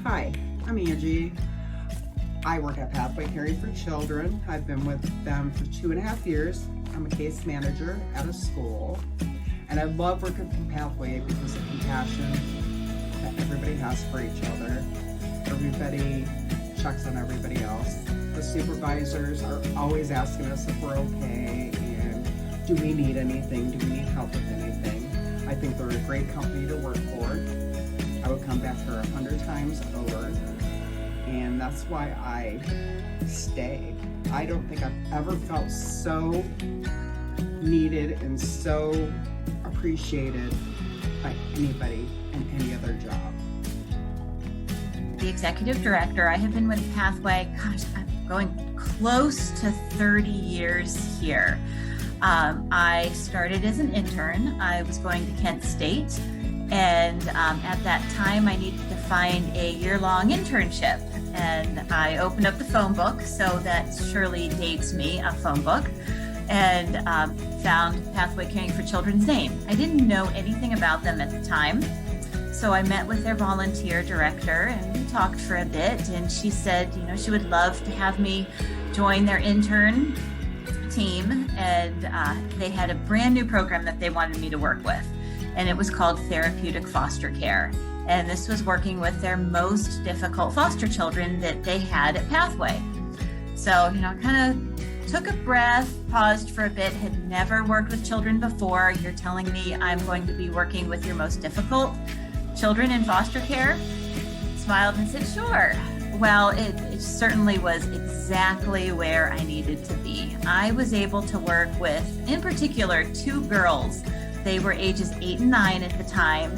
Hi, I'm Angie. I work at Pathway Caring for Children. I've been with them for 2.5 years. I'm a case manager at a school, and I love working for Pathway because of the compassion that everybody has for each other. Everybody checks on everybody else. The supervisors are always asking us if we're okay and do we need anything, do we need help with anything. I think they're a great company to work for. I would come back here 100 times over, and that's why I stay. I don't think I've ever felt so needed and so appreciated by anybody in any other job. The executive director, I have been with Pathway, I'm going close to 30 years here. I started as an intern. I was going to Kent State, and at that time I needed to find a year-long internship, and I opened up the phone book, so that surely dates me, a phone book, and found Pathway Caring for Children's name. I didn't know anything about them at the time, so I met with their volunteer director and we talked for a bit, and she said, she would love to have me join their intern team, and they had a brand new program that they wanted me to work with, and it was called Therapeutic Foster Care. And this was working with their most difficult foster children that they had at Pathway. So, I kind of took a breath, paused for a bit, had never worked with children before. You're telling me I'm going to be working with your most difficult children in foster care? Smiled and said, sure. Well, it certainly was exactly where I needed to be. I was able to work with, in particular, 2 girls. They were ages 8 and 9 at the time,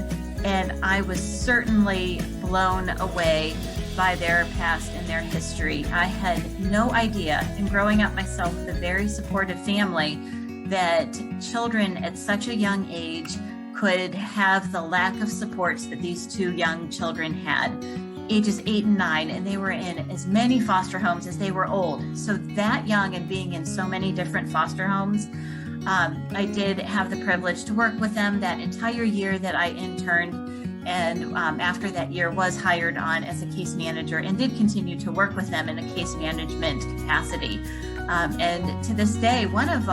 and I was certainly blown away by their past and their history. I had no idea, in growing up myself with a very supportive family, that children at such a young age could have the lack of supports that these 2 young children had. Ages 8 and 9, and they were in as many foster homes as they were old. So that young and being in so many different foster homes, I did have the privilege to work with them that entire year that I interned, and after that year was hired on as a case manager and did continue to work with them in a case management capacity. And to this day, one of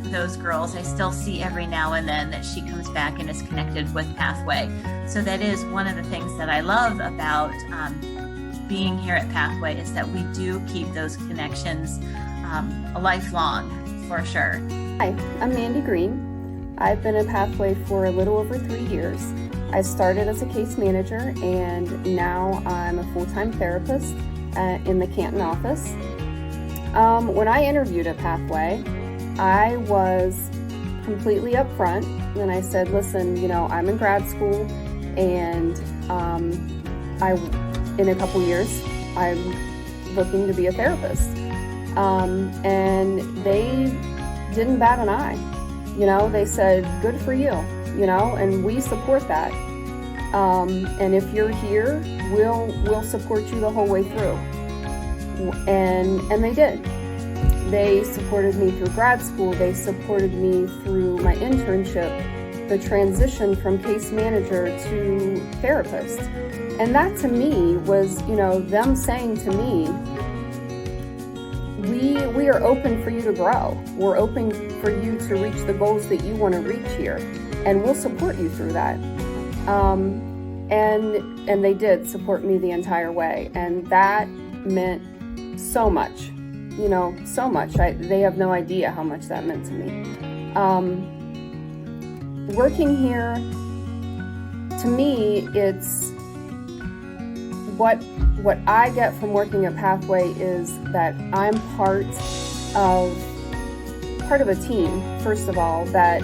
those girls I still see every now and then, that she comes back and is connected with Pathway. So that is one of the things that I love about being here at Pathway, is that we do keep those connections lifelong, for sure. Hi, I'm Mandy Green. I've been at Pathway for a little over 3 years. I started as a case manager, and now I'm a full-time therapist in the Canton office. When I interviewed at Pathway, I was completely upfront, and I said, listen, I'm in grad school, and in a couple years, I'm looking to be a therapist. And they didn't bat an eye. They said, good for you, and we support that. And if you're here, we'll support you the whole way through. And they did. They supported me through grad school. They supported me through my internship, the transition from case manager to therapist. And that to me was, them saying to me, we are open for you to grow. We're open for you to reach the goals that you want to reach here, and we'll support you through that. And they did support me the entire way, and that meant so much, so much. They have no idea how much that meant to me. Working here, to me, it's what I get from working at Pathway is that I'm part of a team, first of all, that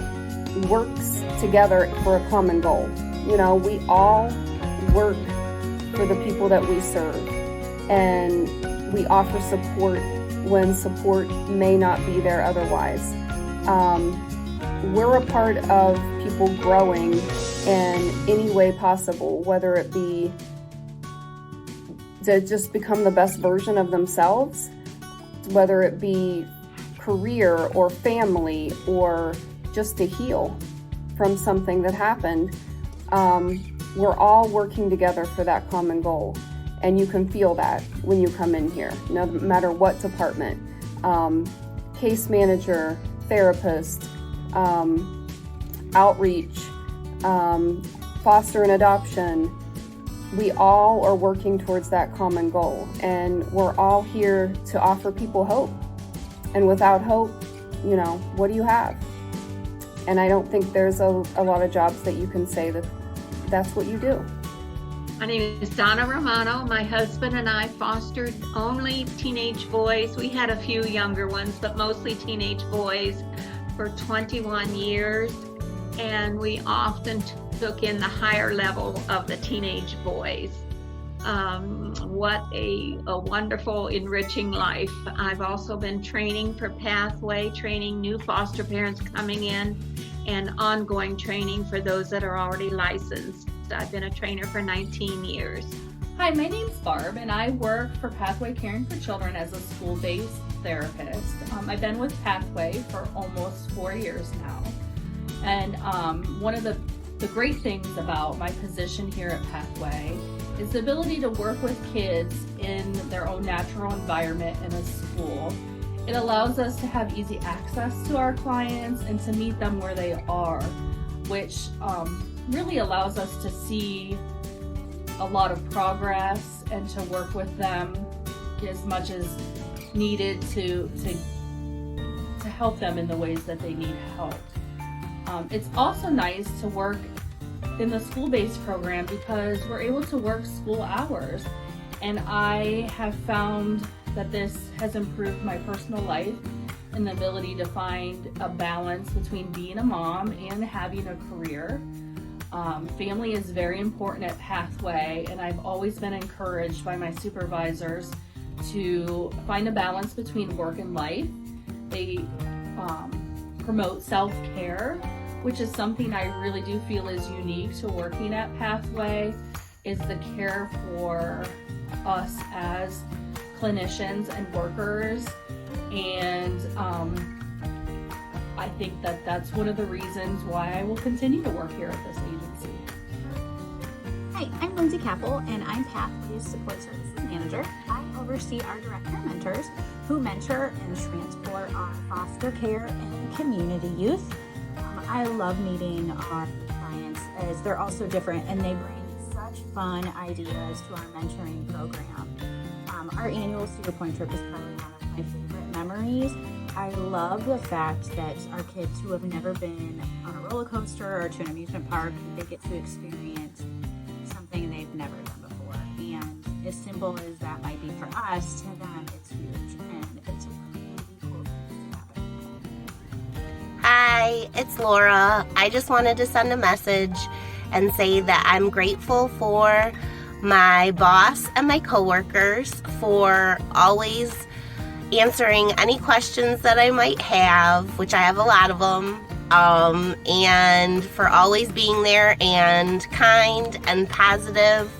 works together for a common goal. We all work for the people that we serve, and we offer support when support may not be there otherwise. We're a part of people growing in any way possible, whether it be to just become the best version of themselves, whether it be career or family or just to heal from something that happened. We're all working together for that common goal. And you can feel that when you come in here, no matter what department. Case manager, therapist, outreach, foster and adoption, we all are working towards that common goal. And we're all here to offer people hope. And without hope, you know, what do you have? And I don't think there's a lot of jobs that you can say that that's what you do. My name is Donna Romano. My husband and I fostered only teenage boys. We had a few younger ones, but mostly teenage boys for 21 years. And we often took in the higher level of the teenage boys. What a wonderful, enriching life. I've also been training for Pathway, training new foster parents coming in, and ongoing training for those that are already licensed. I've been a trainer for 19 years. Hi, my name's Barb, and I work for Pathway Caring for Children as a school-based therapist. I've been with Pathway for almost 4 years now. And one of the great things about my position here at Pathway is the ability to work with kids in their own natural environment in a school. It allows us to have easy access to our clients and to meet them where they are, which really allows us to see a lot of progress and to work with them as much as needed to help them in the ways that they need help. It's also nice to work in the school-based program because we're able to work school hours, and I have found that this has improved my personal life and the ability to find a balance between being a mom and having a career. Family is very important at Pathway, and I've always been encouraged by my supervisors to find a balance between work and life. They promote self-care, which is something I really do feel is unique to working at Pathway, is the care for us as clinicians and workers. And I think that that's one of the reasons why I will continue to work here at this agency. Hi, I'm Lindsay Capel, and I'm Pathway's Support Services Manager. I oversee our direct care mentors who mentor and transport our foster care and community youth. I love meeting our clients as they're also different and they bring such fun ideas to our mentoring program. Our annual Cedar Point trip is probably one of my favorite memories. I love the fact that our kids who have never been on a roller coaster or to an amusement park, they get to experience something they've never done before. And as simple as that might be for us, to them it's huge, and it's a really cool thing to happen. Hi, it's Laura. I just wanted to send a message and say that I'm grateful for my boss and my coworkers for always answering any questions that I might have, which I have a lot of them, and for always being there and kind and positive